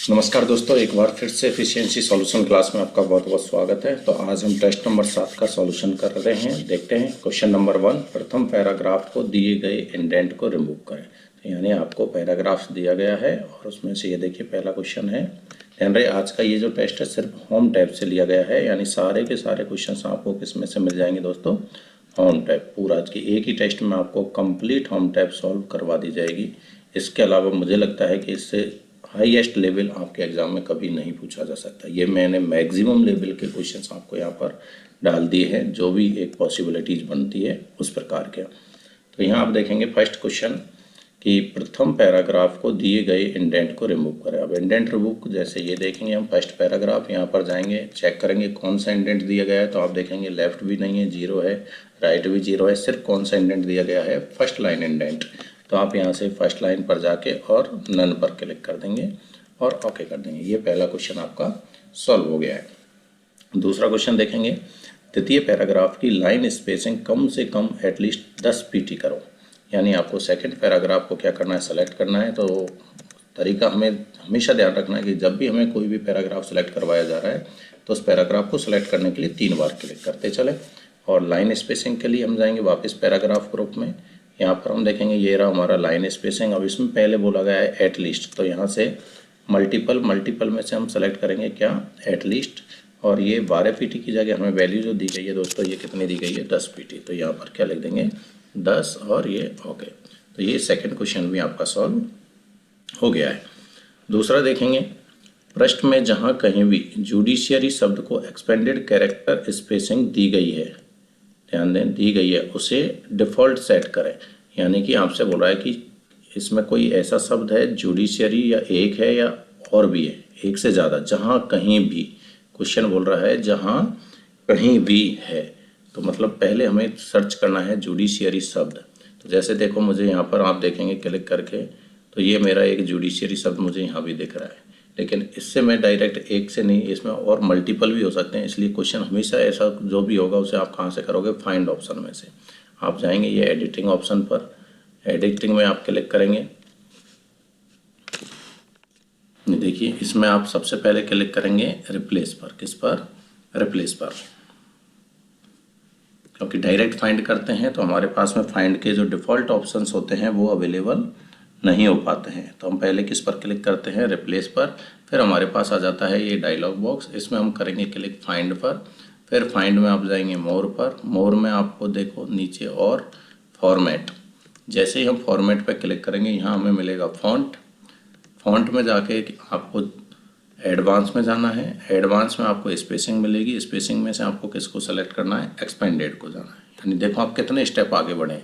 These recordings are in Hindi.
नमस्कार दोस्तों, एक बार फिर से एफिशिएंसी सॉल्यूशन क्लास में आपका बहुत बहुत स्वागत है। तो आज हम टेस्ट नंबर 7 का सॉल्यूशन कर रहे हैं। देखते हैं क्वेश्चन नंबर 1। प्रथम पैराग्राफ को दिए गए इंडेंट को रिमूव करें। तो यानी आपको पैराग्राफ्स दिया गया है और उसमें से ये देखिए पहला क्वेश्चन है। ध्यान रहे, आज का ये जो टेस्ट है सिर्फ होम टैब से लिया गया है, यानी सारे के सारे क्वेश्चन आपको किस में से मिल जाएंगे दोस्तों, होम टैब। पूरा आज की एक ही टेस्ट में आपको कंप्लीट होम टैब सॉल्व करवा दी जाएगी। इसके अलावा मुझे लगता है कि इससे हाईएस्ट लेवल आपके एग्जाम में कभी नहीं पूछा जा सकता। ये मैंने मैक्सिमम लेवल के क्वेश्चंस आपको यहाँ पर डाल दिए हैं, जो भी एक पॉसिबिलिटीज बनती है उस प्रकार के। तो यहाँ आप देखेंगे फर्स्ट क्वेश्चन कि प्रथम पैराग्राफ को दिए गए इंडेंट को रिमूव करें। अब इंडेंट रिमूव जैसे ये देखेंगे हम फर्स्ट पैराग्राफ, यहाँ पर जाएंगे चेक करेंगे कौन सा इंडेंट दिया गया है। तो आप देखेंगे लेफ्ट भी नहीं है, जीरो है, राइट भी जीरो है, सिर्फ कौन सा इंडेंट दिया गया है, फर्स्ट लाइन इंडेंट। तो आप यहाँ से फर्स्ट लाइन पर जाके और नन पर क्लिक कर देंगे और ओके कर देंगे। ये पहला क्वेश्चन आपका सॉल्व हो गया है। दूसरा क्वेश्चन देखेंगे, द्वितीय पैराग्राफ की लाइन स्पेसिंग कम से कम एटलीस्ट 10 पीटी करो। यानी आपको सेकंड पैराग्राफ को क्या करना है, सेलेक्ट करना है। तो तरीका हमें हमेशा ध्यान रखना है कि जब भी हमें कोई भी पैराग्राफ सेलेक्ट करवाया जा रहा है तो उस पैराग्राफ को सेलेक्ट करने के लिए 3 बार क्लिक करते चले। और लाइन स्पेसिंग के लिए हम जाएंगे वापस पैराग्राफ ग्रुप में। यहाँ पर हम देखेंगे ये रहा हमारा लाइन स्पेसिंग। अब इसमें पहले बोला गया है एटलीस्ट, तो यहाँ से मल्टीपल में से हम सेलेक्ट करेंगे क्या, एटलीस्ट। और ये 12 पीटी की जगह हमें वैल्यू जो दी गई है दोस्तों, ये कितनी दी गई है, 10 पीटी। तो यहाँ पर क्या लिख देंगे, 10 और ये ओके। तो ये सेकंड क्वेश्चन भी आपका सॉल्व हो गया है। दूसरा देखेंगे, पृष्ठ में जहाँ कहीं भी जुडिशियरी शब्द को एक्सपेंडेड कैरेक्टर स्पेसिंग दी गई है, ध्यान दें दी गई है, उसे डिफ़ॉल्ट सेट करें। यानी कि आपसे बोल रहा है कि इसमें कोई ऐसा शब्द है जुडिशियरी या एक है या और भी है, एक से ज़्यादा, जहाँ कहीं भी, क्वेश्चन बोल रहा है जहाँ कहीं भी है। तो मतलब पहले हमें सर्च करना है जुडिशियरी शब्द। तो जैसे देखो मुझे यहाँ पर आप देखेंगे क्लिक करके, तो ये मेरा एक जुडिशियरी शब्द मुझे यहाँ भी दिख रहा है। लेकिन इससे मैं डायरेक्ट एक से नहीं, इसमें और मल्टीपल भी हो सकते हैं। इसलिए क्वेश्चन हमेशा ऐसा जो भी होगा उसे आप कहाँ से करोगे, फाइंड ऑप्शन में से आप जाएंगे ये एडिटिंग ऑप्शन पर। एडिटिंग में आप क्लिक करेंगे, देखिए इसमें आप सबसे पहले क्लिक करेंगे रिप्लेस पर। किस पर, रिप्लेस पर। क्योंकि डायरेक्ट फाइंड करते हैं तो हमारे पास में फाइंड के जो डिफ़ॉल्ट ऑप्शंस होते हैं वो अवेलेबल नहीं हो पाते हैं। तो हम पहले किस पर क्लिक करते हैं, रिप्लेस पर। फिर हमारे पास आ जाता है ये डायलॉग बॉक्स, इसमें हम करेंगे क्लिक फाइंड पर। फिर फाइंड में आप जाएंगे मोर पर। मोर में आपको देखो नीचे और फॉर्मेट, जैसे ही हम फॉर्मेट पर क्लिक करेंगे यहाँ हमें मिलेगा फॉन्ट। फॉन्ट में जाके आपको एडवांस में जाना है। एडवांस में आपको स्पेसिंग मिलेगी। स्पेसिंग में से आपको किसको सेलेक्ट करना है, एक्सपेंडेड को जाना है। यानी देखो आप कितने स्टेप आगे बढ़े।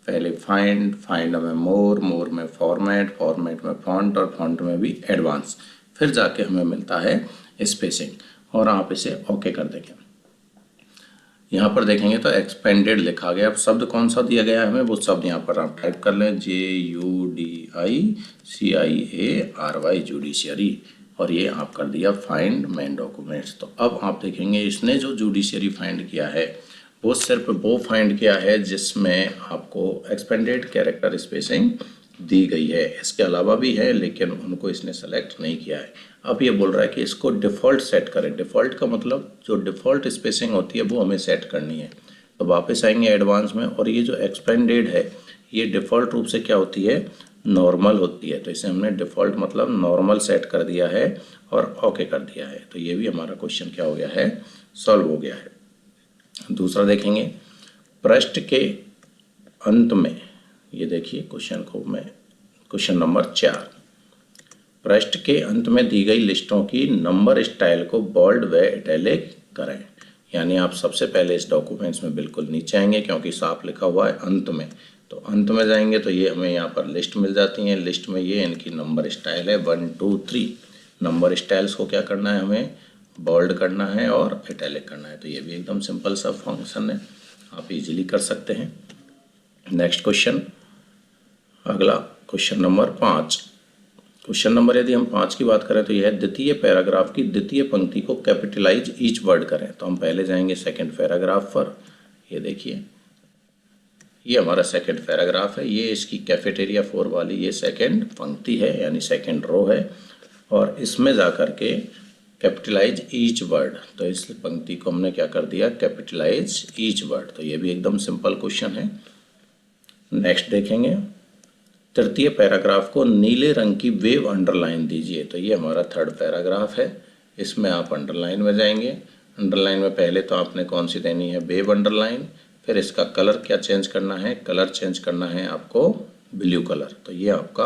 पहले फाइंड, फाइंड में मोर, मोर में फॉर्मेट, फॉर्मेट में फॉन्ट और फॉन्ट में भी एडवांस। फिर जाके हमें मिलता है स्पेसिंग और आप इसे ओके कर देंगे। यहाँ पर देखेंगे तो एक्सपेंडेड लिखा गया। अब शब्द कौन सा दिया गया है हमें, वो शब्द यहाँ पर आप टाइप कर लें, JUDICIARY, जुडिशियरी। और ये आप कर दिया फाइंड मेन डॉक्यूमेंट्स। तो अब आप देखेंगे इसने जो जुडिशियरी फाइंड किया है वो सिर्फ वो फाइंड किया है जिसमें आपको एक्सपेंडेड कैरेक्टर स्पेसिंग दी गई है। इसके अलावा भी है लेकिन उनको इसने सेलेक्ट नहीं किया है। अब ये बोल रहा है कि इसको डिफ़ॉल्ट सेट करें। डिफ़ॉल्ट का मतलब जो डिफ़ॉल्ट स्पेसिंग होती है वो हमें सेट करनी है। तो वापस आएंगे एडवांस में, और ये जो एक्सपेंडेड है ये डिफ़ॉल्ट रूप से क्या होती है, नॉर्मल होती है। तो इसे हमने डिफ़ॉल्ट मतलब नॉर्मल सेट कर दिया है और ओके कर दिया है। तो ये भी हमारा क्वेश्चन क्या हो गया है, सॉल्व हो गया है। दूसरा देखेंगे, पृष्ठ के अंत में, ये देखिए क्वेश्चन को मैं, क्वेश्चन नंबर 4, पृष्ठ के अंत में दी गई लिस्टों की नंबर स्टाइल को बोल्ड व इटैलिक करें। यानी आप सबसे पहले इस डॉक्यूमेंट्स में बिल्कुल नीचे आएंगे क्योंकि साफ लिखा हुआ है अंत में। तो अंत में जाएंगे तो ये हमें यहाँ पर लिस्ट मिल जाती हैं। लिस्ट में ये इनकी नंबर स्टाइल है 1 2 3। नंबर स्टाइल्स को क्या करना है, हमें बोल्ड करना है और इटैलिक करना है। तो ये भी एकदम सिंपल सा फंक्शन है, आप इजीली कर सकते हैं। नेक्स्ट क्वेश्चन, अगला क्वेश्चन नंबर 5। क्वेश्चन नंबर यदि हम 5 की बात करें तो यह है, द्वितीय पैराग्राफ की द्वितीय पंक्ति को कैपिटलाइज ईच वर्ड करें। तो हम पहले जाएंगे सेकंड पैराग्राफ पर। ये देखिए ये हमारा सेकंड पैराग्राफ है, ये इसकी कैफेटेरिया 4 वाली ये सेकंड पंक्ति है यानी सेकंड रो है। और इसमें जा कर के कैपिटलाइज ईच वर्ड, तो इस पंक्ति को हमने क्या कर दिया, कैपिटलाइज ईच वर्ड। तो ये भी एकदम सिंपल क्वेश्चन है। नेक्स्ट देखेंगे, तृतीय पैराग्राफ को नीले रंग की वेव अंडरलाइन दीजिए। तो ये हमारा थर्ड पैराग्राफ है, इसमें आप अंडरलाइन में जाएंगे। अंडरलाइन में पहले तो आपने कौन सी देनी है, वेव अंडरलाइन। फिर इसका कलर क्या चेंज करना है, कलर चेंज करना है आपको ब्लू कलर। तो ये आपका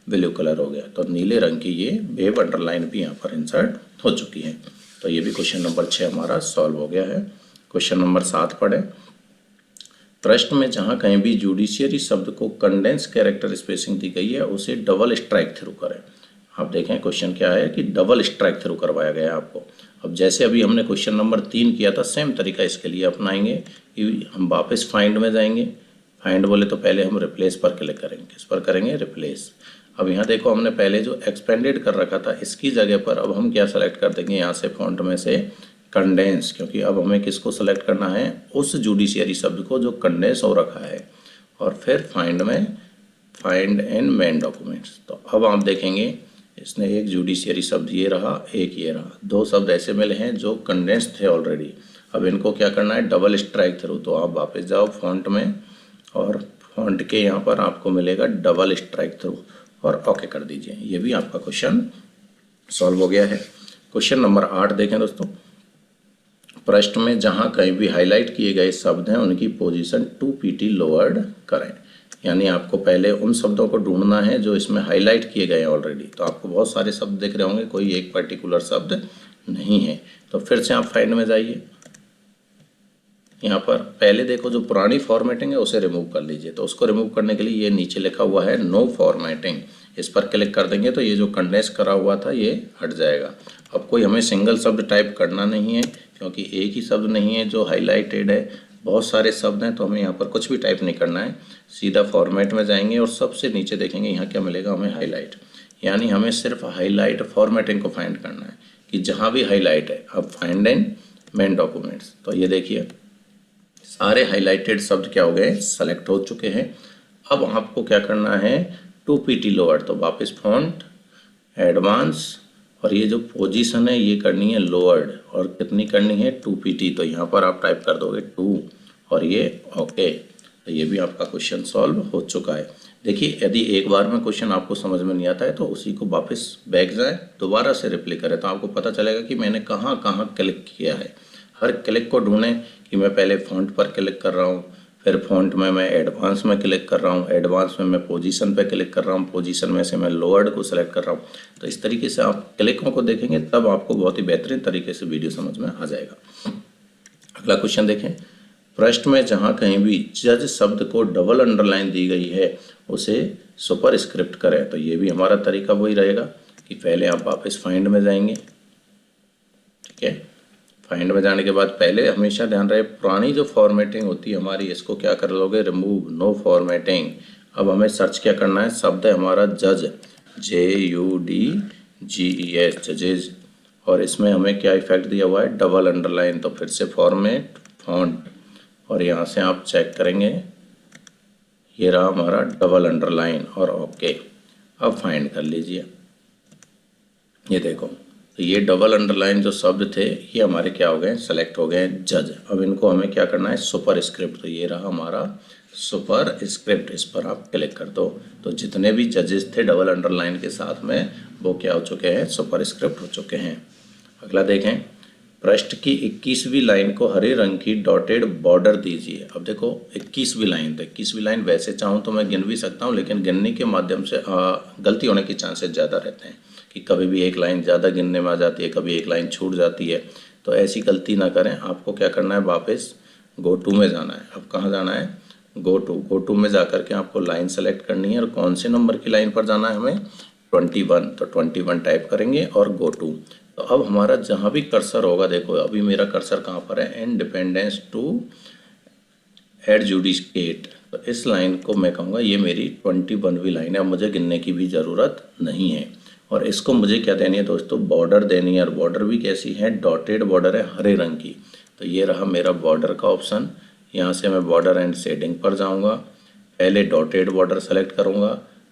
ब्लू कलर हो गया। तो नीले रंग की ये वेव अंडरलाइन भी यहाँ पर इंसर्ट हो चुकी है। तो ये भी क्वेश्चन नंबर 6 हमारा सॉल्व हो गया है। क्वेश्चन नंबर 7 पढ़ें। प्रश्न में जहाँ कहीं भी जुडिशियरी शब्द को कंडेंस कैरेक्टर स्पेसिंग दी गई है उसे डबल स्ट्राइक थ्रू करें। आप देखें क्वेश्चन क्या है कि डबल स्ट्राइक थ्रू करवाया गया है आपको। अब जैसे अभी हमने क्वेश्चन नंबर 3 किया था, सेम तरीका इसके लिए अपनाएंगे कि हम वापस फाइंड में जाएंगे। फाइंड बोले तो पहले हम रिप्लेस पर क्लिक करेंगे। किस पर करेंगे, रिप्लेस। अब यहाँ देखो हमने पहले जो एक्सपेंडेड कर रखा था इसकी जगह पर अब हम क्या सेलेक्ट कर देंगे, यहाँ से फॉन्ट में से कंडेंस, क्योंकि अब हमें किसको सेलेक्ट करना है, उस जुडिशियरी शब्द को जो कंडेंस हो रखा है। और फिर फाइंड में फाइंड इन मेन डॉक्यूमेंट्स। तो अब आप देखेंगे इसने एक जुडिशियरी शब्द ये रहा, एक ये रहा, दो शब्द ऐसे मिले हैं जो कंडेंस थे ऑलरेडी। अब इनको क्या करना है, डबल स्ट्राइक थ्रू। तो आप वापस जाओ फॉन्ट में और फॉन्ट के यहाँ पर आपको मिलेगा डबल स्ट्राइक थ्रू और ओके कर दीजिए। ये भी आपका क्वेश्चन सॉल्व हो गया है। क्वेश्चन नंबर 8 देखें दोस्तों। प्रश्न में जहां कहीं भी हाईलाइट किए गए शब्द हैं उनकी पोजीशन 2 pt लोअर्ड करें। यानी आपको पहले उन शब्दों को ढूंढना है जो इसमें हाईलाइट किए गए हैं ऑलरेडी। तो आपको बहुत सारे शब्द दिख रहे होंगे, कोई एक पर्टिकुलर शब्द नहीं है। तो फिर से आप फाइंड में जाइए। यहाँ पर पहले देखो जो पुरानी फॉर्मेटिंग है उसे रिमूव कर लीजिए। तो उसको रिमूव करने के लिए ये नीचे लिखा हुआ है नो फॉर्मेटिंग, इस पर क्लिक कर देंगे तो ये जो कंडेंस करा हुआ था ये हट जाएगा। अब कोई हमें सिंगल शब्द टाइप करना नहीं है, क्योंकि एक ही शब्द नहीं है जो हाईलाइटेड है, बहुत सारे शब्द हैं। तो हमें यहाँ पर कुछ भी टाइप नहीं करना है, सीधा फॉर्मेट में जाएंगे और सबसे नीचे देखेंगे यहाँ क्या मिलेगा, हमें हाईलाइट। यानी हमें सिर्फ हाईलाइट फॉर्मेटिंग को फाइंड करना है कि जहाँ भी हाईलाइट है। अब फाइंड इन मेन डॉक्यूमेंट्स। तो ये देखिए सारे हाईलाइटेड शब्द क्या हो गए, सेलेक्ट हो चुके हैं। अब आपको क्या करना है, 2 pt लोअर। तो वापस फॉन्ट, एडवांस, और ये जो पोजीशन है ये करनी है लोअर्ड। और कितनी करनी है, 2 pt। तो यहाँ पर आप टाइप कर दोगे 2 और ये ओके। तो ये भी आपका क्वेश्चन सॉल्व हो चुका है। देखिए यदि एक बार में क्वेश्चन आपको समझ में नहीं आता है तो उसी को वापस बैक जाए, दोबारा से रिप्ले करें, तो आपको पता चलेगा कि मैंने कहाँ कहाँ क्लिक किया है। हर क्लिक को ढूंढें कि मैं पहले फॉन्ट पर क्लिक कर रहा हूँ, फिर फॉन्ट में मैं एडवांस में क्लिक कर रहा हूँ, एडवांस में मैं पोजीशन पे क्लिक कर रहा हूँ, पोजीशन में से मैं लोअर्ड को सेलेक्ट कर रहा हूँ। तो इस तरीके से आप क्लिकों को देखेंगे तब आपको बहुत ही बेहतरीन तरीके से वीडियो समझ में आ जाएगा। अगला क्वेश्चन देखें। प्रश्न में जहाँ कहीं भी जज शब्द को डबल अंडरलाइन दी गई है उसे सुपर स्क्रिप्ट करें। तो ये भी हमारा तरीका वही रहेगा कि पहले आप वापस फाइंड में जाएंगे, ठीक है। फाइंड में जाने के बाद पहले हमेशा ध्यान रहे पुरानी जो फॉर्मेटिंग होती है हमारी, इसको क्या कर लोगे, रिमूव, नो फॉर्मेटिंग। अब हमें सर्च क्या करना है, शब्द है हमारा जज, JUDGES, जजेज, और इसमें हमें क्या इफेक्ट दिया हुआ है, डबल अंडरलाइन। तो फिर से फॉर्मेट, फॉन्ट, और यहाँ से आप चेक करेंगे ये रहा हमारा डबल अंडरलाइन और ओके। अब फाइंड कर लीजिए, ये देखो तो ये डबल अंडरलाइन जो शब्द थे ये हमारे क्या हो गए, सेलेक्ट हो गए जज। अब इनको हमें क्या करना है, सुपर स्क्रिप्ट। तो ये रहा हमारा सुपर स्क्रिप्ट, इस पर आप क्लिक कर दो। तो जितने भी जजेस थे डबल अंडरलाइन के साथ में वो क्या हो चुके हैं, सुपर स्क्रिप्ट हो चुके हैं। अगला देखें। पृष्ठ की 21वीं लाइन को हरे रंग की डॉटेड बॉर्डर दीजिए। अब देखो 21वीं लाइन, तो 21वीं लाइन वैसे चाहूँ तो मैं गिन भी सकता हूँ, लेकिन गिनने के माध्यम से गलती होने के चांसेस ज़्यादा रहते हैं कि कभी भी एक लाइन ज़्यादा गिनने में आ जाती है, कभी एक लाइन छूट जाती है। तो ऐसी गलती ना करें। आपको क्या करना है, वापस गो टू में जाना है। अब कहाँ जाना है, गो टू में जा कर के आपको लाइन सेलेक्ट करनी है और कौन से नंबर की लाइन पर जाना है हमें, 21। तो 21 टाइप करेंगे और गो टू। तो अब हमारा जहाँ भी कर्सर होगा, देखो अभी मेरा कर्सर कहाँ पर है, इंडिपेंडेंस टू एडजुडिकेट। तो इस लाइन को मैं कहूँगा ये मेरी 21वीं लाइन है, मुझे गिनने की भी ज़रूरत नहीं है। और इसको मुझे क्या देनी है दोस्तों, बॉर्डर देनी है। और बॉर्डर भी कैसी है, डॉटेड बॉर्डर है, हरे रंग की। तो ये रहा मेरा बॉर्डर का ऑप्शन। यहाँ से मैं बॉर्डर एंड शेडिंग पर जाऊँगा, पहले डॉटेड बॉर्डर सेलेक्ट करूँगा,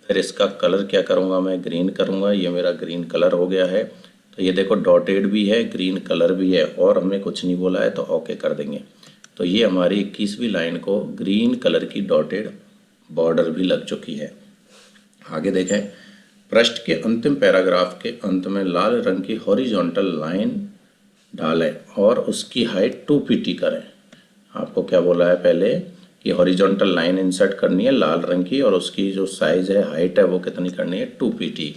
फिर इसका कलर क्या करूँगा, मैं ग्रीन करूँगा। ये मेरा ग्रीन कलर हो गया है। तो ये देखो डॉटेड भी है, ग्रीन कलर भी है, और हमें कुछ नहीं बोला है तो ओके कर देंगे। तो ये हमारी 21वीं लाइन को ग्रीन कलर की डॉटेड बॉर्डर भी लग चुकी है। आगे देखें, पृष्ठ के अंतिम पैराग्राफ के अंत में लाल रंग की हॉरिजॉन्टल लाइन डालें और उसकी हाइट 2 pt करें। आपको क्या बोला है पहले कि हॉरिजॉन्टल लाइन इंसर्ट करनी है लाल रंग की, और उसकी जो साइज़ है, हाइट है, वो कितनी करनी है, 2 pt।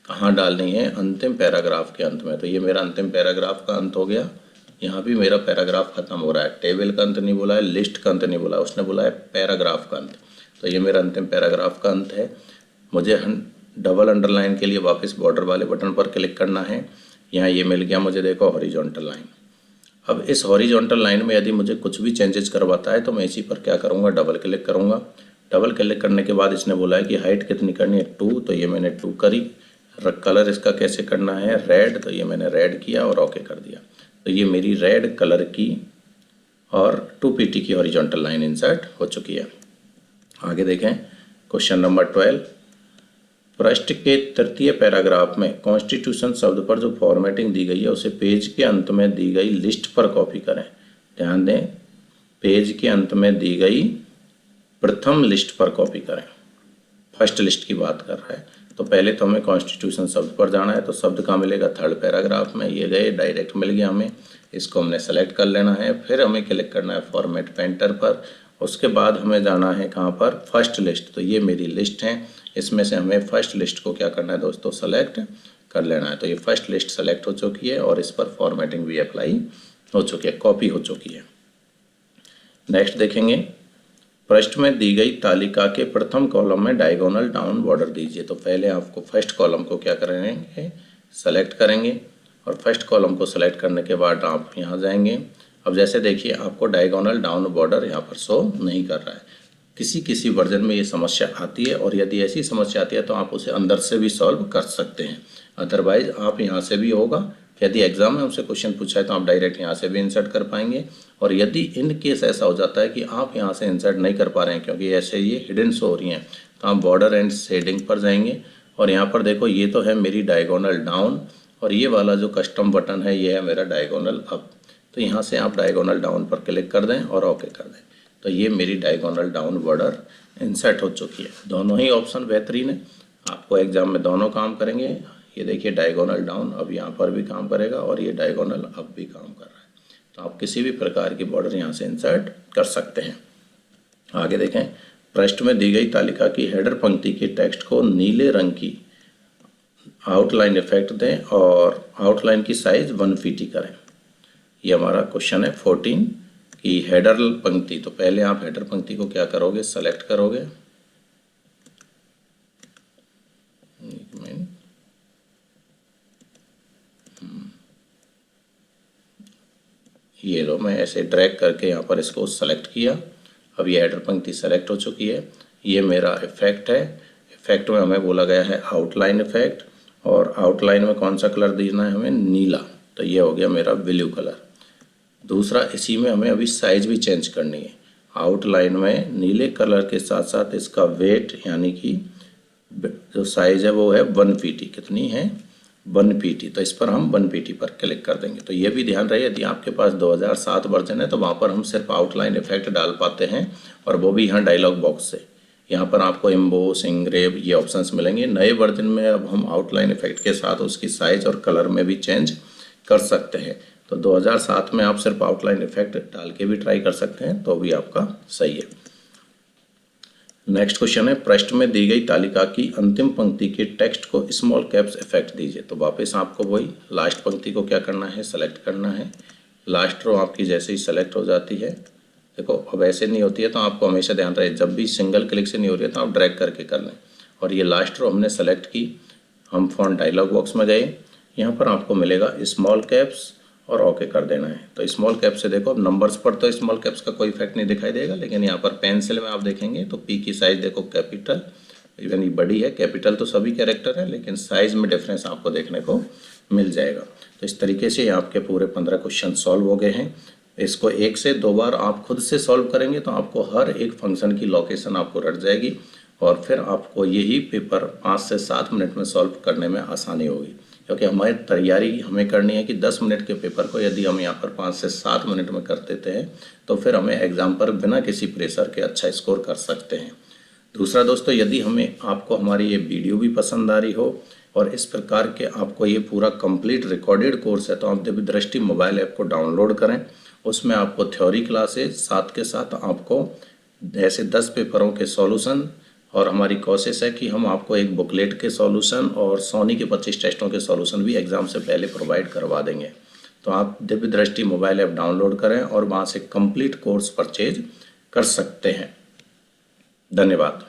कहाँ डालनी है, अंतिम पैराग्राफ के अंत में। तो ये मेरा अंतिम पैराग्राफ का अंत हो गया। यहाँ भी मेरा पैराग्राफ खत्म हो रहा है। टेबल का अंत नहीं बोला है, लिस्ट का अंत नहीं बोला, उसने बोला है पैराग्राफ का अंत। तो ये मेरा अंतिम पैराग्राफ का अंत है। मुझे डबल अंडरलाइन के लिए वापस बॉर्डर वाले बटन पर क्लिक करना है। यहाँ ये मिल गया मुझे, देखो हॉरिजॉन्टल लाइन। अब इस हॉरिजॉन्टल लाइन में यदि मुझे कुछ भी चेंजेस करवाता है तो मैं इसी पर क्या करूँगा, डबल क्लिक करूँगा। डबल क्लिक करने के बाद इसने बोला है कि हाइट कितनी करनी है, 2। तो ये मैंने 2 करी। कलर इसका कैसे करना है, रेड। तो ये मैंने रेड किया और ओके कर दिया। तो ये मेरी रेड कलर की और 2 pt की हॉरिजॉन्टल लाइन इंसर्ट हो चुकी है। आगे देखें, क्वेश्चन नंबर 12। पृष्ठ के तृतीय पैराग्राफ में कॉन्स्टिट्यूशन शब्द पर जो फॉर्मेटिंग दी गई है उसे पेज के अंत में दी गई लिस्ट पर कॉपी करें। ध्यान दें, पेज के अंत में दी गई प्रथम लिस्ट पर कॉपी करें। फर्स्ट लिस्ट की बात कर रहा है। तो पहले तो हमें कॉन्स्टिट्यूशन शब्द पर जाना है। तो शब्द कहाँ मिलेगा, थर्ड पैराग्राफ में। ये गए, डायरेक्ट मिल गया हमें। इसको हमने सेलेक्ट कर लेना है। फिर हमें क्लिक करना है फॉर्मेट पेंटर पर। उसके बाद हमें जाना है कहाँ पर, फर्स्ट लिस्ट। तो ये मेरी लिस्ट है, इसमें से हमें फर्स्ट लिस्ट को क्या करना है दोस्तों, सेलेक्ट कर लेना है। तो ये फर्स्ट लिस्ट सेलेक्ट हो चुकी है और इस पर फॉर्मेटिंग भी अप्लाई हो चुकी है, कॉपी हो चुकी है। नेक्स्ट देखेंगे, पृष्ठ में दी गई तालिका के प्रथम कॉलम में डायगोनल डाउन बॉर्डर दीजिए। तो पहले आपको फर्स्ट कॉलम को क्या करेंगे, सेलेक्ट करेंगे, और फर्स्ट कॉलम को सेलेक्ट करने के बाद आप यहाँ जाएंगे। अब जैसे देखिए आपको डायगोनल डाउन बॉर्डर यहाँ पर शो नहीं कर रहा है। किसी किसी वर्जन में ये समस्या आती है, और यदि ऐसी समस्या आती है तो आप उसे अंदर से भी सॉल्व कर सकते हैं। अदरवाइज आप यहाँ से भी होगा, यदि एग्जाम में हमसे क्वेश्चन पूछा है तो आप डायरेक्ट यहाँ से भी इंसर्ट कर पाएंगे। और यदि इन केस ऐसा हो जाता है कि आप यहाँ से इंसर्ट नहीं कर पा रहे हैं क्योंकि ऐसे ये हिडन शो हो रही हैं, तो आप बॉर्डर एंड शेडिंग पर जाएंगे, और यहाँ पर देखो ये तो है मेरी डायगोनल डाउन, और ये वाला जो कस्टम बटन है ये है मेरा डायगोनल अप। तो यहाँ से आप डायगोनल डाउन पर क्लिक कर दें और ओके कर दें। तो ये मेरी डायगोनल डाउन बॉर्डर इंसर्ट हो चुकी है। दोनों ही ऑप्शन बेहतरीन है, आपको एग्जाम में दोनों काम करेंगे। ये देखिए डायगोनल डाउन अब यहाँ पर भी काम करेगा, और ये डायगोनल अप भी काम कर रहा है। तो आप किसी भी प्रकार की बॉर्डर यहाँ से इंसर्ट कर सकते हैं। आगे देखें, पृष्ठ में दी गई तालिका की हेडर पंक्ति के टेक्स्ट को नीले रंग की आउटलाइन इफेक्ट दें और आउटलाइन की साइज 1 pt करें। ये हमारा क्वेश्चन है 14 की हेडर पंक्ति। तो पहले आप हेडर पंक्ति को क्या करोगे, सेलेक्ट करोगे। एक मिनट, ये लो, मैं ऐसे ड्रैग करके यहाँ पर इसको सेलेक्ट किया। अब ये हेडर पंक्ति सेलेक्ट हो चुकी है। ये मेरा इफेक्ट है। इफेक्ट में हमें बोला गया है आउटलाइन इफेक्ट, और आउटलाइन में कौन सा कलर देना है हमें, नीला। तो ये हो गया मेरा ब्लू कलर। दूसरा, इसी में हमें अभी साइज भी चेंज करनी है। आउटलाइन में नीले कलर के साथ साथ इसका वेट यानी कि जो साइज है वो है 1 pt। कितनी है, 1 pt। तो इस पर हम 1 pt पर क्लिक कर देंगे। तो ये भी ध्यान रहे, यदि आपके पास 2007 वर्जन है तो वहाँ पर हम सिर्फ आउटलाइन इफेक्ट डाल पाते हैं, और वो भी यहाँ डायलॉग बॉक्स से। यहाँ पर आपको एम्बोस, इंग्रेव ये ऑप्शंस मिलेंगे। नए वर्जन में अब हम आउटलाइन इफेक्ट के साथ उसकी साइज और कलर में भी चेंज कर सकते हैं। तो 2007 में आप सिर्फ आउटलाइन इफेक्ट डाल के भी ट्राई कर सकते हैं, तो भी आपका सही है। नेक्स्ट क्वेश्चन है, पृष्ठ में दी गई तालिका की अंतिम पंक्ति के टेक्स्ट को स्मॉल कैप्स इफेक्ट दीजिए। तो वापस आपको वही लास्ट पंक्ति को क्या करना है, सेलेक्ट करना है। लास्ट रो आपकी जैसे ही सेलेक्ट हो जाती है, देखो अब ऐसे नहीं होती है, तो आपको हमेशा ध्यान रहे जब भी सिंगल क्लिक से नहीं हो रही है तो आप ड्रैग करके कर लें। और ये लास्ट रो हमने सेलेक्ट की। हम फॉन्ट डायलॉग बॉक्स में गए, यहाँ पर आपको मिलेगा स्मॉल कैप्स, और ओके कर देना है। तो स्मॉल कैप से देखो, अब नंबर्स पर तो स्मॉल कैप्स का कोई इफेक्ट नहीं दिखाई देगा, लेकिन यहाँ पर पेंसिल में आप देखेंगे तो पी की साइज देखो कैपिटल, इवन ये बड़ी है। कैपिटल तो सभी कैरेक्टर है, लेकिन साइज में डिफरेंस आपको देखने को मिल जाएगा। तो इस तरीके से आपके पूरे 15 क्वेश्चन सॉल्व हो गए हैं। इसको 1 से 2 बार आप खुद से सॉल्व करेंगे तो आपको हर एक फंक्शन की लोकेशन आपको रट जाएगी, और फिर आपको यही पेपर 5 से 7 मिनट में सॉल्व करने में आसानी होगी, क्योंकि हमारी तैयारी हमें करनी है कि 10 मिनट के पेपर को यदि हम यहाँ पर 5 से 7 मिनट में कर देते हैं तो फिर हमें एग्ज़ाम पर बिना किसी प्रेशर के अच्छा स्कोर कर सकते हैं। दूसरा दोस्तों, यदि आपको हमारी ये वीडियो भी पसंद आ रही हो और इस प्रकार के आपको ये पूरा कंप्लीट रिकॉर्डेड कोर्स है, तो आप दिव्य दृष्टि मोबाइल ऐप को डाउनलोड करें। उसमें आपको थ्योरी क्लासेस साथ के साथ आपको ऐसे 10 पेपरों के सॉल्यूशन, और हमारी कोशिश है कि हम आपको एक बुकलेट के सॉल्यूशन और सोनी के 25 टेस्टों के सॉल्यूशन भी एग्ज़ाम से पहले प्रोवाइड करवा देंगे। तो आप दिव्य दृष्टि मोबाइल ऐप डाउनलोड करें और वहाँ से कंप्लीट कोर्स परचेज कर सकते हैं। धन्यवाद।